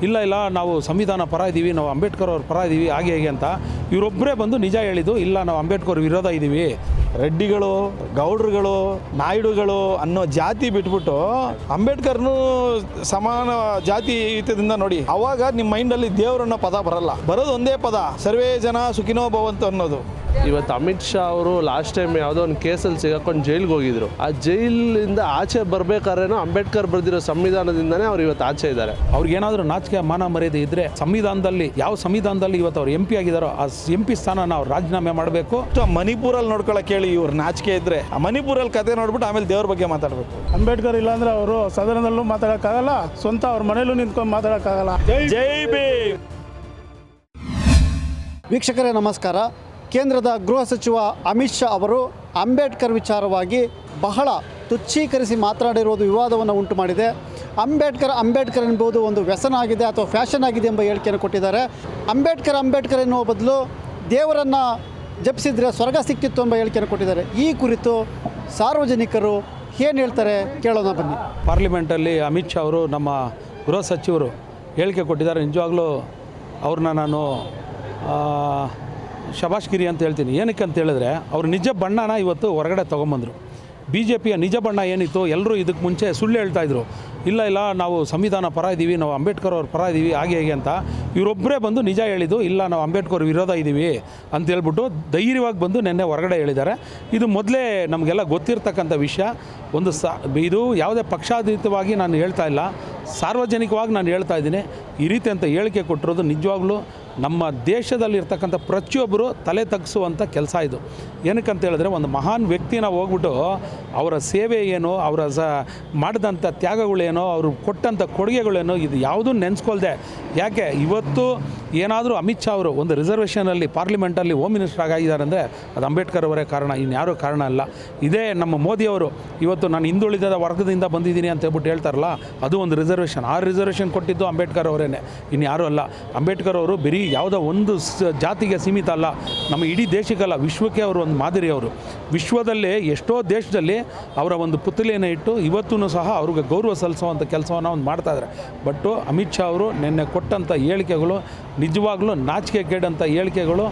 ಇಲ್ಲ ನಾವು ಸಂವಿಧಾನ ಪರ ಇದ್ದೀವಿ, ನಾವು ಅಂಬೇಡ್ಕರ್ ಅವ್ರ ಪರ ಇದ್ದೀವಿ, ಹಾಗೆ ಹೇಗೆ ಅಂತ ಇವರೊಬ್ಬರೇ ಬಂದು ನಿಜ ಹೇಳಿದ್ದು, ಇಲ್ಲ ನಾವು ಅಂಬೇಡ್ಕರ್ ವಿರೋಧ ಇದ್ದೀವಿ. ರೆಡ್ಡಿಗಳು, ಗೌಡ್ರುಗಳು, ನಾಯ್ಡುಗಳು ಅನ್ನೋ ಜಾತಿ ಬಿಟ್ಬಿಟ್ಟು ಅಂಬೇಡ್ಕರ್ನು ಸಮಾನ ಜಾತಿಯುತದಿಂದ ನೋಡಿ, ಅವಾಗ ನಿಮ್ಮ ಮೈಂಡಲ್ಲಿ ದೇವರನ್ನೋ ಪದ ಬರಲ್ಲ. ಬರೋದು ಒಂದೇ ಪದ, ಸರ್ವೇ ಜನ ಸುಖಿನೋ ಭವಂತು ಅನ್ನೋದು. ಇವತ್ತು ಅಮಿತ್ ಶಾ ಅವರು ಲಾಸ್ಟ್ ಟೈಮ್ ಯಾವುದೋ ಒಂದು ಕೇಸಲ್ಲಿ ಸಿಗಾಕೊಂಡು ಜೈಲಿಗೆ ಹೋಗಿದ್ರು. ಆ ಜೈಲಿಂದ ಆಚೆ ಬರಬೇಕಾದ್ರೇನೋ ಅಂಬೇಡ್ಕರ್ ಬರೆದಿರೋ ಸಂವಿಧಾನದಿಂದನೇ ಅವ್ರು ಇವತ್ತು ಆಚೆ ಇದ್ದಾರೆ. ಅವ್ರಿಗೇನಾದರೂ ನಾಚಿಕೆ ಮಾನ ಮರ್ಯಾದೆ ಇದ್ದರೆ ಸಂವಿಧಾನದಲ್ಲಿ, ಯಾವ ಸಂವಿಧಾನದಲ್ಲಿ ಇವತ್ತು ಅವ್ರು MP ಆಗಿದ್ದಾರೋ ಆ MP ಸ್ಥಾನನ ಅವ್ರು ರಾಜೀನಾಮೆ ಮಾಡಬೇಕು. ಮಣಿಪುರಲ್ಲಿ ನೋಡ್ಕೊಳಕ್ಕೆ ಹೇಳಿ, ಇವ್ರು ನಾಚಿಕೆ ಇದ್ರೆ ಆ ಮಣಿಪುರಲ್ಲಿ ಕತೆ ನೋಡ್ಬಿಟ್ಟು ಆಮೇಲೆ ದೇವ್ರ ಬಗ್ಗೆ ಮಾತಾಡಬೇಕು. ಅಂಬೇಡ್ಕರ್ ಇಲ್ಲಾಂದ್ರೆ ಅವರು ಸದನದಲ್ಲೂ ಮಾತಾಡೋಕ್ಕಾಗಲ್ಲ, ಸ್ವಂತ ಅವ್ರ ಮನೇಲೂ ನಿಂತ್ಕೊಂಡು ಮಾತಾಡೋಕ್ಕಾಗಲ್ಲ. ಜೈ ಭೀಮ್. ವೀಕ್ಷಕರೇ ನಮಸ್ಕಾರ. ಕೇಂದ್ರದ ಗೃಹ ಸಚಿವ ಅಮಿತ್ ಶಾ ಅವರು ಅಂಬೇಡ್ಕರ್ ವಿಚಾರವಾಗಿ ಬಹಳ ತುಚ್ಛೀಕರಿಸಿ ಮಾತನಾಡಿರುವುದು ವಿವಾದವನ್ನು ಉಂಟು ಮಾಡಿದೆ. ಅಂಬೇಡ್ಕರ್ ಎಂಬುದು ಒಂದು ವ್ಯಸನ ಆಗಿದೆ ಅಥವಾ ಫ್ಯಾಷನ್ ಆಗಿದೆ ಎಂಬ ಹೇಳಿಕೆಯನ್ನು ಕೊಟ್ಟಿದ್ದಾರೆ. ಅಂಬೇಡ್ಕರ್ ಎನ್ನುವ ಬದಲು ದೇವರನ್ನು ಜಪಿಸಿದರೆ ಸ್ವರ್ಗ ಸಿಕ್ತಿತ್ತು ಎಂಬ ಹೇಳಿಕೆಯನ್ನು ಕೊಟ್ಟಿದ್ದಾರೆ. ಈ ಕುರಿತು ಸಾರ್ವಜನಿಕರು ಏನು ಹೇಳ್ತಾರೆ ಕೇಳೋಣ ಬನ್ನಿ. ಪಾರ್ಲಿಮೆಂಟಲ್ಲಿ ಅಮಿತ್ ಶಾ ಅವರು, ನಮ್ಮ ಗೃಹ ಸಚಿವರು ಹೇಳಿಕೆ ಕೊಟ್ಟಿದ್ದಾರೆ. ನಿಜವಾಗ್ಲೂ ಅವ್ರನ್ನ ನಾನು ಶಬಾಷ್ಗಿರಿ ಅಂತ ಹೇಳ್ತೀನಿ. ಏನಕ್ಕೆ ಅಂತ ಹೇಳಿದ್ರೆ, ಅವ್ರ ನಿಜ ಬಣ್ಣನ ಇವತ್ತು ಹೊರಗಡೆ ತೊಗೊಂಬಂದರು. BJPಯ ನಿಜ ಬಣ್ಣ ಏನಿತ್ತು, ಎಲ್ಲರೂ ಇದಕ್ಕೆ ಮುಂಚೆ ಸುಳ್ಳು ಹೇಳ್ತಾಯಿದ್ರು, ಇಲ್ಲ ನಾವು ಸಂವಿಧಾನ ಪರ ಇದ್ದೀವಿ, ನಾವು ಅಂಬೇಡ್ಕರ್ ಅವ್ರ ಪರ ಇದ್ದೀವಿ, ಹಾಗೆ ಹೇಗೆ ಅಂತ ಇವರೊಬ್ಬರೇ ಬಂದು ನಿಜ ಹೇಳಿದ್ದು, ಇಲ್ಲ ನಾವು ಅಂಬೇಡ್ಕರ್ ವಿರೋಧ ಇದ್ದೀವಿ ಅಂತ ಹೇಳ್ಬಿಟ್ಟು ಧೈರ್ಯವಾಗಿ ಬಂದು ನಿನ್ನೆ ಹೊರಗಡೆ ಹೇಳಿದ್ದಾರೆ. ಇದು ಮೊದಲೇ ನಮಗೆಲ್ಲ ಗೊತ್ತಿರ್ತಕ್ಕಂಥ ವಿಷಯ. ಇದು ಯಾವುದೇ ಪಕ್ಷಾತೀತವಾಗಿ ನಾನು ಹೇಳ್ತಾ ಇಲ್ಲ, ಸಾರ್ವಜನಿಕವಾಗಿ ನಾನು ಹೇಳ್ತಾ ಇದ್ದೀನಿ. ಈ ರೀತಿ ಅಂತ ಹೇಳಿಕೆ ಕೊಟ್ಟಿರೋದು ನಿಜವಾಗ್ಲೂ ನಮ್ಮ ದೇಶದಲ್ಲಿರ್ತಕ್ಕಂಥ ಪ್ರತಿಯೊಬ್ಬರು ತಲೆ ತಗ್ಗಿಸುವಂಥ ಕೆಲಸ ಇದು. ಏನಕ್ಕಂತ ಹೇಳಿದ್ರೆ, ಒಂದು ಮಹಾನ್ ವ್ಯಕ್ತಿನ ಹೋಗ್ಬಿಟ್ಟು ಅವರ ಸೇವೆ ಏನು, ಅವರ ಮಾಡಿದಂಥ ತ್ಯಾಗಗಳೇನೋ, ಅವರು ಕೊಟ್ಟಂಥ ಕೊಡುಗೆಗಳೇನೋ, ಇದು ಯಾವುದೂ ನೆನೆಸ್ಕೊಳ್ದೆ. ಯಾಕೆ ಇವತ್ತು ಏನಾದರೂ ಅಮಿತ್ ಶಾ ಅವರು ಒಂದು ರಿಸರ್ವೇಷನಲ್ಲಿ ಪಾರ್ಲಿಮೆಂಟಲ್ಲಿ ಹೋಮ್ ಮಿನಿಸ್ಟರ್ ಆಗಿದ್ದಾರೆ ಅಂದರೆ ಅದು ಅಂಬೇಡ್ಕರ್ ಅವರೇ ಕಾರಣ, ಇನ್ಯಾರೂ ಕಾರಣ ಅಲ್ಲ. ಇದೇ ನಮ್ಮ ಮೋದಿಯವರು ಇವತ್ತು ನಾನು ಹಿಂದುಳಿದ ವರ್ಗದಿಂದ ಬಂದಿದ್ದೀನಿ ಅಂತ ಹೇಳ್ಬಿಟ್ಟು ಹೇಳ್ತಾರಲ್ಲ, ಅದು ಒಂದು ರಿಸರ್ವೇಷನ್. ಆ ರಿಸರ್ವೇಷನ್ ಕೊಟ್ಟಿದ್ದು ಅಂಬೇಡ್ಕರ್ ಅವರೇನೆ, ಇನ್ಯಾರೂ ಅಲ್ಲ. ಅಂಬೇಡ್ಕರ್ ಅವರು ಬರೀ ಯಾವುದೋ ಒಂದು ಜಾತಿಗೆ ಸೀಮಿತ ಅಲ್ಲ, ನಮ್ಮ ಇಡೀ ದೇಶಕ್ಕಲ್ಲ, ವಿಶ್ವಕ್ಕೆ ಅವರು ಒಂದು ಮಾದರಿ. ಅವರು ವಿಶ್ವದಲ್ಲೇ ಎಷ್ಟೋ ದೇಶದಲ್ಲಿ ಅವರ ಒಂದು ಪುತ್ಥಳಿಯನ್ನು ಇಟ್ಟು ಇವತ್ತೂ ಸಹ ಅವ್ರಿಗೆ ಗೌರವ ಸಲ್ಲಿಸುವಂಥ ಕೆಲಸವನ್ನು ಒಂದು ಮಾಡ್ತಾಯಿದ್ದಾರೆ. ಬಟ್ಟು ಅಮಿತ್ ಶಾ ಅವರು ನಿನ್ನೆ ಕೊಟ್ಟಂಥ ಹೇಳಿಕೆಗಳು ನಿಜವಾಗ್ಲೂ ನಾಚಿಕೆಗೇಡಂಥ ಹೇಳಿಕೆಗಳು.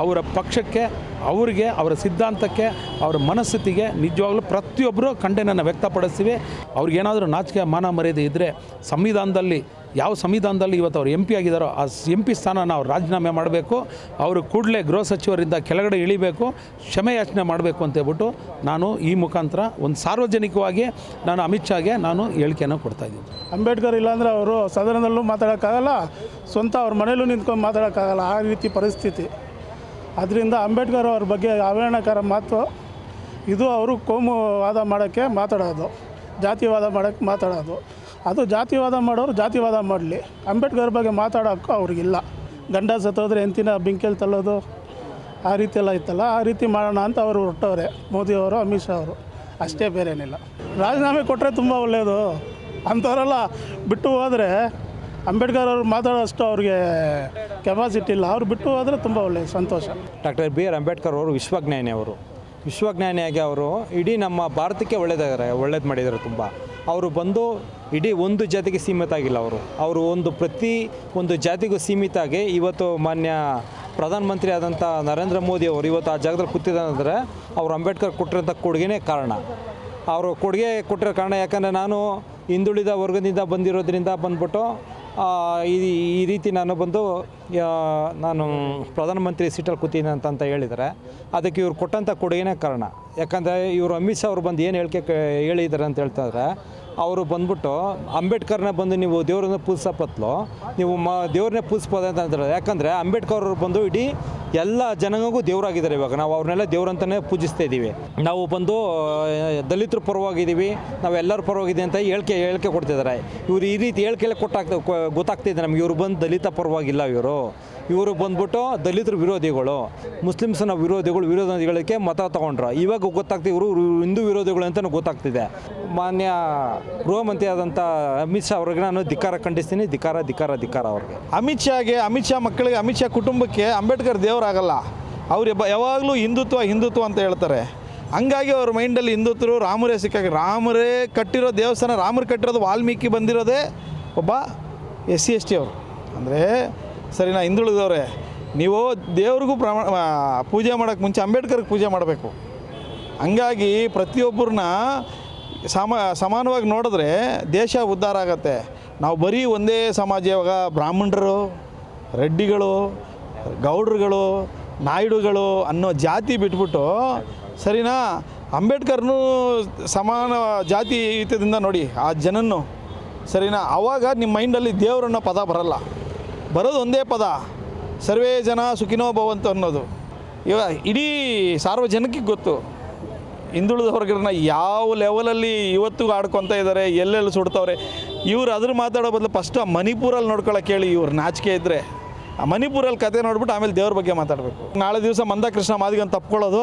ಅವರ ಪಕ್ಷಕ್ಕೆ, ಅವರಿಗೆ, ಅವರ ಸಿದ್ಧಾಂತಕ್ಕೆ, ಅವರ ಮನಸ್ಥಿತಿಗೆ ನಿಜವಾಗ್ಲೂ ಪ್ರತಿಯೊಬ್ಬರು ಖಂಡನೆಯನ್ನು ವ್ಯಕ್ತಪಡಿಸ್ತೀವಿ. ಅವ್ರಿಗೇನಾದರೂ ನಾಚಿಕೆ ಮಾನ ಮರ್ಯಾದೆ ಇದ್ದರೆ ಸಂವಿಧಾನದಲ್ಲಿ, ಯಾವ ಸಂವಿಧಾನದಲ್ಲಿ ಇವತ್ತು ಅವ್ರು MP ಆಗಿದ್ದಾರೋ ಆ MP ಸ್ಥಾನನ ಅವ್ರು ರಾಜೀನಾಮೆ ಮಾಡಬೇಕು. ಅವರು ಕೂಡಲೇ ಗೃಹ ಸಚಿವರಿಂದ ಕೆಳಗಡೆ ಇಳಿಬೇಕು, ಕ್ಷಮೆ ಯಾಚನೆ ಮಾಡಬೇಕು ಅಂತ ಹೇಳ್ಬಿಟ್ಟು ನಾನು ಈ ಮುಖಾಂತರ ಒಂದು ಸಾರ್ವಜನಿಕವಾಗಿ ನಾನು ಅಮಿತ್ ಶಾಗೆ ನಾನು ಹೇಳಿಕೆಯನ್ನು ಕೊಡ್ತಾಯಿದ್ದೀನಿ. ಅಂಬೇಡ್ಕರ್ ಇಲ್ಲಾಂದ್ರೆ ಅವರು ಸದನದಲ್ಲೂ ಮಾತಾಡೋಕ್ಕಾಗಲ್ಲ, ಸ್ವಂತ ಅವ್ರ ಮನೇಲೂ ನಿಂತ್ಕೊಂಡು ಮಾತಾಡೋಕ್ಕಾಗಲ್ಲ, ಆ ರೀತಿ ಪರಿಸ್ಥಿತಿ. ಅದರಿಂದ ಅಂಬೇಡ್ಕರ್ ಅವ್ರ ಬಗ್ಗೆ ಅವಹೇಳನಕಾರ ಮಾತು ಇದು. ಅವರು ಕೋಮುವಾದ ಮಾಡೋಕ್ಕೆ ಮಾತಾಡೋದು, ಜಾತಿವಾದ ಮಾಡೋಕ್ಕೆ ಮಾತಾಡೋದು. ಅದು ಜಾತಿವಾದ ಮಾಡೋರು ಜಾತಿವಾದ ಮಾಡಲಿ, ಅಂಬೇಡ್ಕರ್ ಬಗ್ಗೆ ಮಾತಾಡೋಕ್ಕೂ ಅವ್ರಿಗಿಲ್ಲ. ಗಂಡ ಸತ್ತೋದ್ರೆ ಎಂತಿನ ಬೆಂಕಿಯಲ್ಲಿ ತಳ್ಳೋದು, ಆ ರೀತಿ ಎಲ್ಲ ಇತ್ತಲ್ಲ, ಆ ರೀತಿ ಮಾಡೋಣ ಅಂತ ಅವರು ಹೊರಟವ್ರೆ ಮೋದಿಯವರು, ಅಮಿತ್ ಶಾ ಅವರು, ಅಷ್ಟೇ, ಬೇರೇನಿಲ್ಲ. ರಾಜೀನಾಮೆ ಕೊಟ್ಟರೆ ತುಂಬ ಒಳ್ಳೆಯದು. ಅಂಥವರೆಲ್ಲ ಬಿಟ್ಟು ಹೋದರೆ, ಅಂಬೇಡ್ಕರ್ ಅವರು ಮಾತಾಡೋಷ್ಟು ಅವ್ರಿಗೆ ಕೆಪಾಸಿಟಿ ಇಲ್ಲ, ಅವ್ರು ಬಿಟ್ಟು ಹೋದರೆ ತುಂಬ ಒಳ್ಳೆಯದು, ಸಂತೋಷ. ಡಾಕ್ಟರ್ BR ಅಂಬೇಡ್ಕರ್ ಅವರು ವಿಶ್ವಜ್ಞಾನಿಯಾಗಿ ಅವರು ಇಡೀ ನಮ್ಮ ಭಾರತಕ್ಕೆ ಒಳ್ಳೇದು ಮಾಡಿದ್ದಾರೆ. ತುಂಬ ಅವರು ಬಂದು ಇಡೀ ಒಂದು ಜಾತಿಗೆ ಸೀಮಿತ ಆಗಿಲ್ಲ. ಅವರು ಒಂದು ಜಾತಿಗೂ ಸೀಮಿತ ಆಗಿ ಇವತ್ತು ಮಾನ್ಯ ಪ್ರಧಾನಮಂತ್ರಿ ಆದಂಥ ನರೇಂದ್ರ ಮೋದಿ ಅವರು ಇವತ್ತು ಆ ಜಾಗದಲ್ಲಿ ಕೂತಿದ್ದಾನಂದರೆ ಅವರು ಅಂಬೇಡ್ಕರ್ ಕೊಟ್ಟಿರೋಂಥ ಕೊಡುಗೆನೇ ಕಾರಣ. ಅವರು ಕೊಡುಗೆ ಕೊಟ್ಟಿರೋ ಕಾರಣ. ಯಾಕಂದರೆ ನಾನು ಹಿಂದುಳಿದ ವರ್ಗದಿಂದ ಬಂದ್ಬಿಟ್ಟು ಈ ರೀತಿ ನಾನು ಪ್ರಧಾನಮಂತ್ರಿ ಸೀಟಲ್ಲಿ ಕೂತೀನಿ ಅಂತ ಹೇಳಿದ್ದಾರೆ. ಅದಕ್ಕೆ ಇವ್ರು ಕೊಟ್ಟಂಥ ಕೊಡುಗೆನೇ ಕಾರಣ. ಯಾಕಂದರೆ ಇವರು ಅಮಿತ್ ಶಾ ಅವರು ಬಂದು ಏನು ಹೇಳಿದ್ದಾರೆ ಅಂತ ಹೇಳ್ತಾಯಿದ್ರೆ, ಅವರು ಬಂದ್ಬಿಟ್ಟು ಅಂಬೇಡ್ಕರ್ನ ಬಂದು ನೀವು ದೇವ್ರನ್ನ ಪೂಜಿಸೋ ನೀವು ದೇವ್ರನ್ನೇ ಪೂಜಿಸ್ಬೋದು ಅಂತ ಅಂತಾರೆ. ಯಾಕಂದರೆ ಅಂಬೇಡ್ಕರ್ ಅವರು ಬಂದು ಇಡೀ ಎಲ್ಲ ಜನಾಂಗಕ್ಕೂ ದೇವರಾಗಿದ್ದಾರೆ. ಇವಾಗ ನಾವು ಅವ್ರನ್ನೆಲ್ಲ ದೇವ್ರಂತಲೇ ಪೂಜಿಸ್ತಾ ಇದ್ದೀವಿ. ನಾವು ಬಂದು ದಲಿತರ ಪರವಾಗಿದ್ದೀವಿ, ನಾವೆಲ್ಲರ ಪರವಾಗಿದೆ ಅಂತ ಹೇಳಿಕೆ ಕೊಡ್ತಿದ್ದಾರೆ. ಇವರು ಈ ರೀತಿ ಹೇಳಿಕೆಲ್ಲ ಗೊತ್ತಾಗ್ತಿದೆ ನಮಗೆ. ಇವರು ಬಂದು ದಲಿತ ಪರವಾಗಿಲ್ಲ, ಇವರು ಬಂದ್ಬಿಟ್ಟು ದಲಿತರ ವಿರೋಧಿಗಳು, ಮುಸ್ಲಿಮ್ಸ್ನ ವಿರೋಧಿಗಳಿಗೆ ಮತ ತೊಗೊಂಡ್ರು. ಇವಾಗ ಗೊತ್ತಾಗ್ತಿದೆ ಇವರು ಹಿಂದೂ ವಿರೋಧಿಗಳು ಅಂತಲೂ ಗೊತ್ತಾಗ್ತಿದೆ. ಮಾನ್ಯ ಗೃಹ ಮಂತ್ರಿ ಆದಂಥ ಅಮಿತ್ ಶಾ ಅವ್ರಿಗೆ ನಾನು ಧಿಕ್ಕಾರ ಖಂಡಿಸ್ತೀನಿ. ಧಿಕ್ಕಾರ ಅವ್ರಿಗೆ. ಅಮಿತ್ ಶಾ ಮಕ್ಕಳಿಗೆ, ಅಮಿತ್ ಶಾ ಕುಟುಂಬಕ್ಕೆ ಅಂಬೇಡ್ಕರ್ ದೇವರಾಗಲ್ಲ. ಅವ್ರು ಯಾವಾಗಲೂ ಹಿಂದುತ್ವ ಅಂತ ಹೇಳ್ತಾರೆ. ಹಂಗಾಗಿ ಅವ್ರ ಮೈಂಡಲ್ಲಿ ಹಿಂದುತ್ವರು ರಾಮರೇ ರಾಮರೇ ಕಟ್ಟಿರೋ ದೇವಸ್ಥಾನ, ರಾಮರು ಕಟ್ಟಿರೋದು ವಾಲ್ಮೀಕಿ ಬಂದಿರೋದೇ ಒಬ್ಬ SC ST ಅವರು. ಅಂದರೆ ಸರಿನಾ, ಹಿಂದುಳಿದವ್ರೆ ನೀವು ದೇವ್ರಿಗೂ ಪೂಜೆ ಮಾಡೋಕ್ಕೆ ಮುಂಚೆ ಅಂಬೇಡ್ಕರ್ಗೆ ಪೂಜೆ ಮಾಡಬೇಕು. ಹಂಗಾಗಿ ಪ್ರತಿಯೊಬ್ಬರನ್ನ ಸಮಾನವಾಗಿ ನೋಡಿದ್ರೆ ದೇಶ ಉದ್ಧಾರ ಆಗತ್ತೆ. ನಾವು ಬರೀ ಒಂದೇ ಸಮಾಜ, ಇವಾಗ ಬ್ರಾಹ್ಮಣರು, ರೆಡ್ಡಿಗಳು, ಗೌಡ್ರುಗಳು, ನಾಯ್ಡುಗಳು ಅನ್ನೋ ಜಾತಿ ಬಿಟ್ಬಿಟ್ಟು ಸರಿನಾ, ಅಂಬೇಡ್ಕರ್ನು ಸಮಾನ ಜಾತಿಯುತದಿಂದ ನೋಡಿ ಆ ಜನನ್ನು ಸರಿನಾ. ಆವಾಗ ನಿಮ್ಮ ಮೈಂಡಲ್ಲಿ ದೇವರನ್ನೋ ಪದ ಬರಲ್ಲ, ಬರೋದು ಒಂದೇ ಪದ, ಸರ್ವೇ ಜನ ಸುಖಿನೋ ಭವಂತು ಅನ್ನೋದು. ಇವಾಗ ಇಡೀ ಸಾರ್ವಜನಿಕಕ್ಕೆ ಗೊತ್ತು ಹಿಂದುಳಿದ ವರ್ಗರನ್ನ ಯಾವ ಲೆವೆಲಲ್ಲಿ ಇವತ್ತಿಗೂ ಆಡ್ಕೊತ ಇದ್ದಾರೆ, ಎಲ್ಲೆಲ್ಲಿ ಸುಡ್ತವ್ರೆ. ಇವ್ರು ಅದ್ರ ಮಾತಾಡೋ ಬದಲು ಫಸ್ಟ್ ಆ ಮಣಿಪುರಲ್ಲಿ ನೋಡ್ಕೊಳ್ಳೋಕೆ ಹೇಳಿ. ಇವ್ರು ನಾಚಿಕೆ ಇದ್ದರೆ ಆ ಮಣಿಪುರಲ್ಲಿ ಕತೆ ನೋಡ್ಬಿಟ್ಟು ಆಮೇಲೆ ದೇವ್ರ ಬಗ್ಗೆ ಮಾತಾಡಬೇಕು. ನಾಳೆ ದಿವಸ ಮಂದಕೃಷ್ಣ ಮಾದಿಗನ್ ತಪ್ಕೊಳ್ಳೋದು,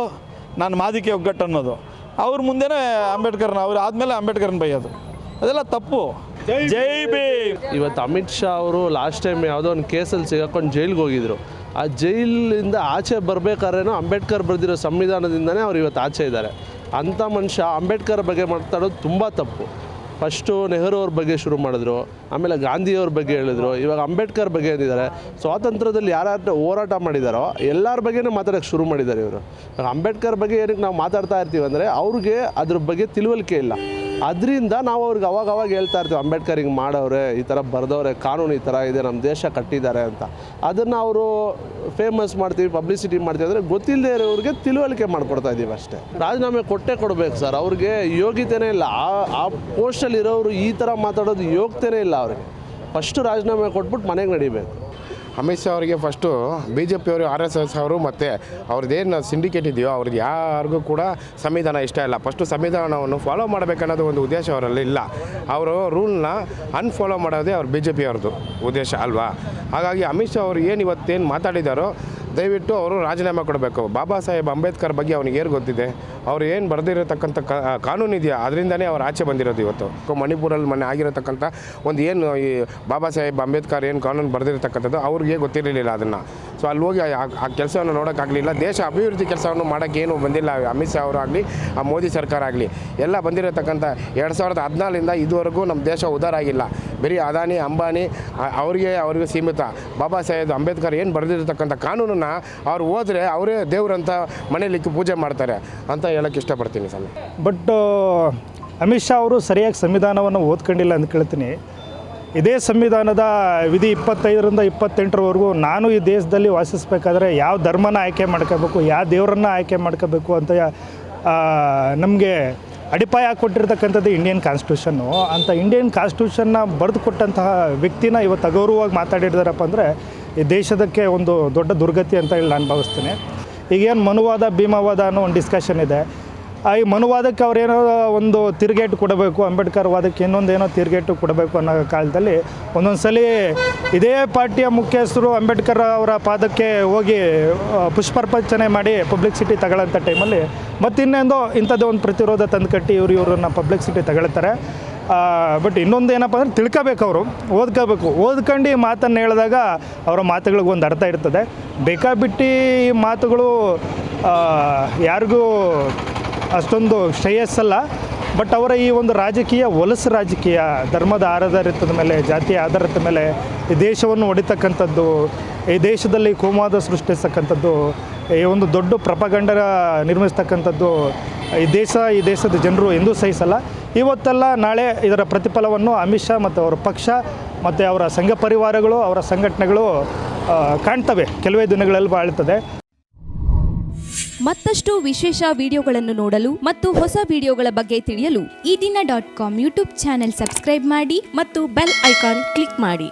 ನಾನು ಮಾದಿಕೆ ಒಗ್ಗಟ್ಟು ಅನ್ನೋದು, ಅವ್ರ ಮುಂದೆನೇ ಅಂಬೇಡ್ಕರ್ನ, ಅವ್ರು ಆದಮೇಲೆ ಅಂಬೇಡ್ಕರ್ನ ಬೈಯೋದು, ಅದೆಲ್ಲ ತಪ್ಪು. ಜೈ ಭೀಮ್. ಇವತ್ತು ಅಮಿತ್ ಶಾ ಅವರು ಲಾಸ್ಟ್ ಟೈಮ್ ಯಾವುದೋ ಒಂದು ಕೇಸಲ್ಲಿ ಸಿಗಾಕೊಂಡು ಜೈಲಿಗೆ ಹೋಗಿದ್ರು. ಆ ಜೈಲಿಂದ ಆಚೆ ಬರಬೇಕಾದ್ರೇನೋ ಅಂಬೇಡ್ಕರ್ ಬರೆದಿರೋ ಸಂವಿಧಾನದಿಂದನೇ ಅವ್ರು ಇವತ್ತು ಆಚೆ ಇದ್ದಾರೆ. ಅಂಥ ಮನುಷ್ಯ ಅಂಬೇಡ್ಕರ್ ಬಗ್ಗೆ ಮಾತಾಡೋದು ತುಂಬ ತಪ್ಪು. ಫಸ್ಟು ನೆಹರು ಅವ್ರ ಬಗ್ಗೆ ಶುರು ಮಾಡಿದ್ರು, ಆಮೇಲೆ ಗಾಂಧಿಯವ್ರ ಬಗ್ಗೆ ಹೇಳಿದ್ರು, ಇವಾಗ ಅಂಬೇಡ್ಕರ್ ಬಗ್ಗೆ ಏನಿದ್ದಾರೆ, ಸ್ವಾತಂತ್ರ್ಯದಲ್ಲಿ ಯಾರ್ಯಾರು ಹೋರಾಟ ಮಾಡಿದಾರೋ ಎಲ್ಲರ ಬಗ್ಗೆನೂ ಮಾತಾಡೋಕ್ಕೆ ಶುರು ಮಾಡಿದ್ದಾರೆ ಇವರು. ಇವಾಗ ಅಂಬೇಡ್ಕರ್ ಬಗ್ಗೆ ಏನಕ್ಕೆ ನಾವು ಮಾತಾಡ್ತಾ ಇರ್ತೀವಿ ಅಂದರೆ ಅವ್ರಿಗೆ ಅದ್ರ ಬಗ್ಗೆ ತಿಳುವಳಿಕೆ ಇಲ್ಲ. ಅದರಿಂದ ನಾವು ಅವ್ರಿಗೆ ಅವಾಗ ಹೇಳ್ತಾ ಇರ್ತೀವಿ, ಅಂಬೇಡ್ಕರ್ ಹಿಂಗೆ ಮಾಡವ್ರೆ, ಈ ಥರ ಬರೆದವ್ರೆ, ಕಾನೂನು ಈ ಥರ ಇದೆ, ನಮ್ಮ ದೇಶ ಕಟ್ಟಿದ್ದಾರೆ ಅಂತ. ಅದನ್ನು ಅವರು ಫೇಮಸ್ ಮಾಡ್ತೀವಿ, ಪಬ್ಲಿಸಿಟಿ ಮಾಡ್ತೀವಿ ಅಂದರೆ ಗೊತ್ತಿಲ್ಲದೆ ಇರೋರಿಗೆ ತಿಳುವಳಿಕೆ ಮಾಡಿಕೊಡ್ತಾ ಇದ್ದೀವಿ ಅಷ್ಟೇ. ರಾಜೀನಾಮೆ ಕೊಡಬೇಕು ಸರ್, ಅವ್ರಿಗೆ ಯೋಗ್ಯತೆಯೇ ಇಲ್ಲ. ಆ ಪೋಸ್ಟಲ್ಲಿ ಇರೋರು ಈ ಥರ ಮಾತಾಡೋದು ಯೋಗ್ಯತೆಯೇ ಇಲ್ಲ ಅವ್ರಿಗೆ. ಫಸ್ಟು ರಾಜೀನಾಮೆ ಕೊಟ್ಬಿಟ್ಟು ಮನೆಗೆ ನಡಿಬೇಕು. ಅಮಿತ್ ಶಾ ಅವರಿಗೆ ಫಸ್ಟು BJP ಅವರು RSS ಅವರು ಮತ್ತು ಅವ್ರದ್ದೇನು ಸಿಂಡಿಕೇಟ್ ಇದೆಯೋ ಅವ್ರದ್ದು ಯಾರಿಗೂ ಕೂಡ ಸಂವಿಧಾನ ಇಷ್ಟ ಇಲ್ಲ. ಫಸ್ಟು ಸಂವಿಧಾನವನ್ನು ಫಾಲೋ ಮಾಡಬೇಕನ್ನೋದು ಒಂದು ಉದ್ದೇಶ ಅವರಲ್ಲಿ ಇಲ್ಲ. ಅವರು ರೂಲ್ನ ಅನ್ಫಾಲೋ ಮಾಡೋದೇ ಅವ್ರ BJP ಅವ್ರದ್ದು ಉದ್ದೇಶ ಅಲ್ವಾ. ಹಾಗಾಗಿ ಅಮಿತ್ ಶಾ ಅವರು ಏನು ಇವತ್ತೇನು ಮಾತಾಡಿದಾರೋ ದಯವಿಟ್ಟು ಅವರು ರಾಜೀನಾಮೆ ಕೊಡಬೇಕು. ಬಾಬಾ ಸಾಹೇಬ್ ಅಂಬೇಡ್ಕರ್ ಬಗ್ಗೆ ಅವ್ನಿಗೆ ಏನು ಗೊತ್ತಿದೆ, ಅವ್ರು ಏನು ಬರೆದಿರತಕ್ಕಂಥ ಕಾನೂನು ಇದೆಯಾ ಅದರಿಂದನೇ ಅವ್ರು ಆಚೆ ಬಂದಿರೋದು. ಇವತ್ತು ಮಣಿಪುರಲ್ಲಿ ಮೊನ್ನೆ ಆಗಿರತಕ್ಕಂಥ ಒಂದು ಏನು ಈ ಬಾಬಾ ಸಾಹೇಬ್ ಅಂಬೇಡ್ಕರ್ ಏನು ಕಾನೂನು ಬರೆದಿರತಕ್ಕಂಥದ್ದು ಅವ್ರಿಗೆ ಗೊತ್ತಿರಲಿಲ್ಲ ಅದನ್ನು. ಸೊ ಅಲ್ಲಿ ಹೋಗಿ ಆ ಕೆಲಸವನ್ನು ನೋಡೋಕ್ಕಾಗಲಿಲ್ಲ. ದೇಶ ಅಭಿವೃದ್ಧಿ ಕೆಲಸವನ್ನು ಮಾಡೋಕ್ಕೆ ಏನು ಬಂದಿಲ್ಲ ಅಮಿತ್ ಶಾ ಅವರಾಗಲಿ, ಆ ಮೋದಿ ಸರ್ಕಾರ ಆಗಲಿ. ಎಲ್ಲ ಬಂದಿರತಕ್ಕಂಥ 2014 ಇದುವರೆಗೂ ನಮ್ಮ ದೇಶ ಉದ್ಧಾರ ಆಗಿಲ್ಲ. ಬರೀ ಅದಾನಿ ಅಂಬಾನಿ ಅವ್ರಿಗೆ ಸೀಮಿತ. ಬಾಬಾ ಸಾಹೇಬ್ ಅಂಬೇಡ್ಕರ್ ಏನು ಬರೆದಿರತಕ್ಕಂಥ ಕಾನೂನನ್ನು ಅವ್ರು ಹೋದರೆ ಅವರೇ ದೇವರಂತ ಮನೇಲಿ ಪೂಜೆ ಮಾಡ್ತಾರೆ ಅಂತ ಹೇಳೋಕ್ಕೆ ಇಷ್ಟಪಡ್ತೀನಿ ಸರ್. ಬಟ್ ಅಮಿತ್ ಶಾ ಅವರು ಸರಿಯಾಗಿ ಸಂವಿಧಾನವನ್ನು ಓದ್ಕೊಂಡಿಲ್ಲ ಅಂತ ಕೇಳ್ತೀನಿ. ಇದೇ ಸಂವಿಧಾನದ ವಿಧಿ 25ರಿಂದ 28ರವರೆಗೂ ನಾನು ಈ ದೇಶದಲ್ಲಿ ವಾಸಿಸಬೇಕಾದ್ರೆ ಯಾವ ಧರ್ಮನ ಆಯ್ಕೆ ಮಾಡ್ಕೋಬೇಕು, ಯಾವ ದೇವರನ್ನ ಆಯ್ಕೆ ಮಾಡ್ಕೋಬೇಕು ಅಂತ ನಮಗೆ ಅಡಿಪಾಯ ಕೊಟ್ಟಿರ್ತಕ್ಕಂಥದ್ದು ಇಂಡಿಯನ್ ಕಾನ್ಸ್ಟಿಟ್ಯೂಷನ್ನು. ಅಂಥ ಇಂಡಿಯನ್ ಕಾನ್ಸ್ಟಿಟ್ಯೂಷನ್ನ ಬರೆದು ಕೊಟ್ಟಂತಹ ವ್ಯಕ್ತಿನ ಇವತ್ತು ಅಗೌರವವಾಗಿ ಮಾತಾಡಿದಾರಪ್ಪ ಅಂದರೆ ಈ ದೇಶದಕ್ಕೆ ಒಂದು ದೊಡ್ಡ ದುರ್ಗತಿ ಅಂತ ಹೇಳಿ ನಾನು ಭಾವಿಸ್ತೀನಿ. ಈಗೇನು ಮನುವಾದ ಭೀಮವಾದ ಅನ್ನೋ ಒಂದು ಡಿಸ್ಕಷನ್ ಇದೆ. ಈ ಮನುವಾದಕ್ಕೆ ಅವರೇನೋ ಒಂದು ತಿರುಗೇಟು ಕೊಡಬೇಕು, ಅಂಬೇಡ್ಕರ್ ವಾದಕ್ಕೆ ಇನ್ನೊಂದೇನೋ ತಿರುಗೇಟು ಕೊಡಬೇಕು ಅನ್ನೋ ಕಾಲದಲ್ಲಿ ಒಂದೊಂದು ಸಲ ಇದೇ ಪಾರ್ಟಿಯ ಮುಖ್ಯಸ್ಥರು ಅಂಬೇಡ್ಕರ್ ಅವರ ಪಾದಕ್ಕೆ ಹೋಗಿ ಪುಷ್ಪಾರ್ಪಣೆ ಮಾಡಿ ಪಬ್ಲಿಸಿಟಿ ತಗೊಳ್ಳೋಂಥ ಟೈಮಲ್ಲಿ ಮತ್ತಿನ್ನೇಂದೋ ಇಂಥದ್ದು ಒಂದು ಪ್ರತಿರೋಧ ತಂದುಕಟ್ಟಿ ಇವ್ರನ್ನ ಪಬ್ಲಿಸಿಟಿ ತಗೊಳ್ತಾರೆ. ಬಟ್ ಇನ್ನೊಂದು ಏನಪ್ಪ ಅಂದರೆ ತಿಳ್ಕೋಬೇಕು, ಅವರು ಓದ್ಕೊಂಡು ಮಾತನ್ನು ಹೇಳಿದಾಗ ಅವರ ಮಾತುಗಳಿಗೆ ಒಂದು ಅರ್ಥ ಇರ್ತದೆ. ಬೇಕಾಬಿಟ್ಟು ಈ ಮಾತುಗಳು ಯಾರಿಗೂ ಅಷ್ಟೊಂದು ಶ್ರೇಯಸ್ಸಲ್ಲ. ಬಟ್ ಅವರ ಈ ಒಂದು ರಾಜಕೀಯ ಹೊಲಸು ರಾಜಕೀಯ, ಧರ್ಮದ ಆಧಾರಿತದ ಮೇಲೆ, ಜಾತಿಯ ಆಧಾರದ ಮೇಲೆ ಈ ದೇಶವನ್ನು ಹೊಡಿತಕ್ಕಂಥದ್ದು, ಈ ದೇಶದಲ್ಲಿ ಕೋಮುವಾದ ಸೃಷ್ಟಿಸ್ತಕ್ಕಂಥದ್ದು, ಈ ಒಂದು ದೊಡ್ಡ ಪ್ರಪಗಂಡ ನಿರ್ಮಿಸ್ತಕ್ಕಂಥದ್ದು ಈ ದೇಶದ ಜನರು ಎಂದೂ ಸಹಿಸಲ್ಲ. ಇವತ್ತೆಲ್ಲ ನಾಳೆ ಇದರ ಪ್ರತಿಫಲವನ್ನು ಅಮಿತ್ ಶಾ ಮತ್ತು ಅವರ ಪಕ್ಷ ಮತ್ತು ಅವರ ಸಂಘ ಪರಿವಾರಗಳು, ಅವರ ಸಂಘಟನೆಗಳು ಕಾಣ್ತವೆ. ಕೆಲವೇ ದಿನಗಳಲ್ಲಿ ಬಾಳ್ತದೆ. ಮತ್ತಷ್ಟು ವಿಶೇಷ ವಿಡಿಯೋಗಳನ್ನು ನೋಡಲು ಮತ್ತು ಹೊಸ ವಿಡಿಯೋಗಳ ಬಗ್ಗೆ ತಿಳಿಯಲು eDina.com ಯೂಟ್ಯೂಬ್ ಚಾನೆಲ್ ಸಬ್ಸ್ಕ್ರೈಬ್ ಮಾಡಿ ಮತ್ತು ಬೆಲ್ ಐಕಾನ್ ಕ್ಲಿಕ್ ಮಾಡಿ.